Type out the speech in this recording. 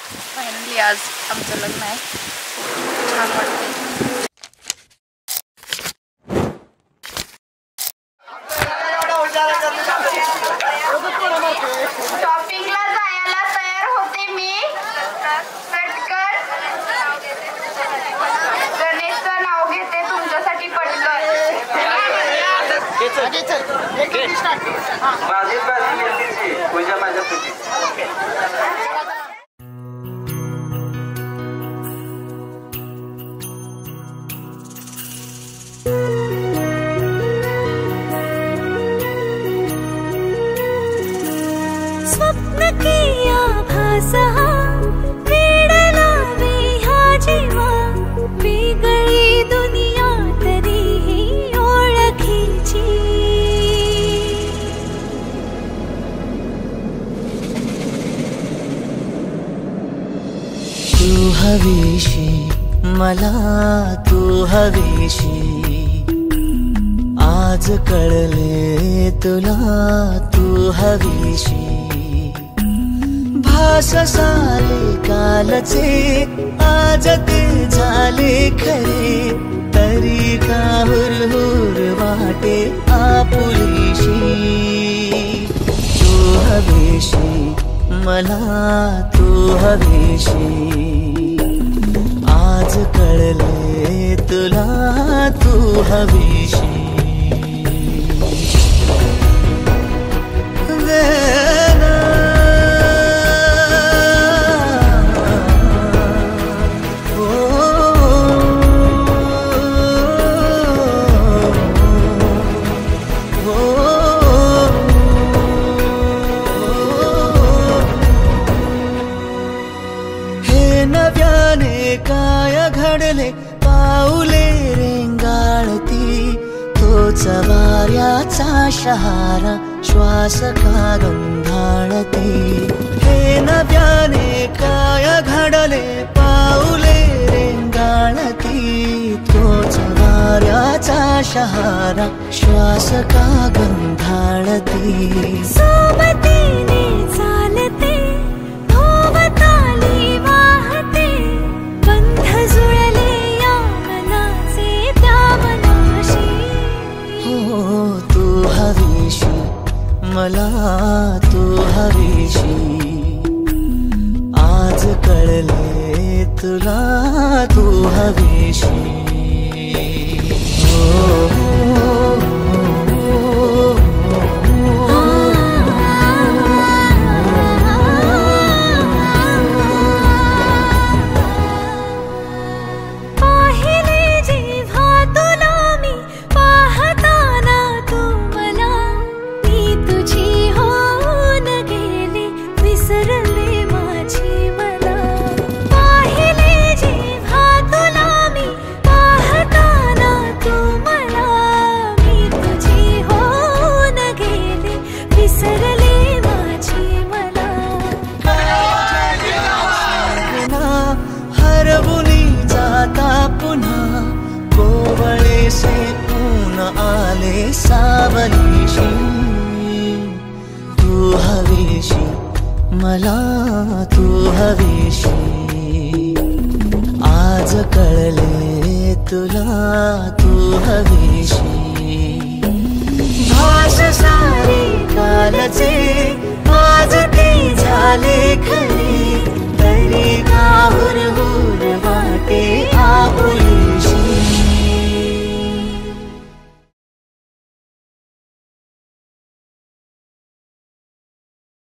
Finally आज आमचं लग्न आहे. छान वाटते. शॉपिंगला जायला तयार होते मी. पटकन गणेशचं नाव घेते तुमच्यासाठी. पटकन पूजा माझ्या पूजी. स्वप्न किया भासा वेडला ह्या जीवा वेगळी दुनिया तरीही ओळखीची. तू हवीशी मला तू हवीशी आज कळले तुला तू हवीशी. भास साले कालचे आज ते झाले खरे तरी का हुरहुर वाटे आपुलीशी. तू हवीशी मला तू हवीशी आज कळले तुला तू हवीशी. काय घडले पाऊले रेंगाळती तोच वाऱ्याचा शहारा श्वास का गंधाळती. हे नव्याने काय घडले पाऊले रेंगाळती तोच वाऱ्याचा शहारा श्वास का गंधाळती. सोबतीने चालते भोवताली वाहते बंध जुळले या मनाचे त्या मनाशी. हो तू हवीशी मला तू हवीशी आज कळले तुला तू हवीशी. आले सावलीशी तू हवीशी मला तू हवीशी आज कळले तुला तू हवीशी. भास सारे कालचे आज ते झाले खरे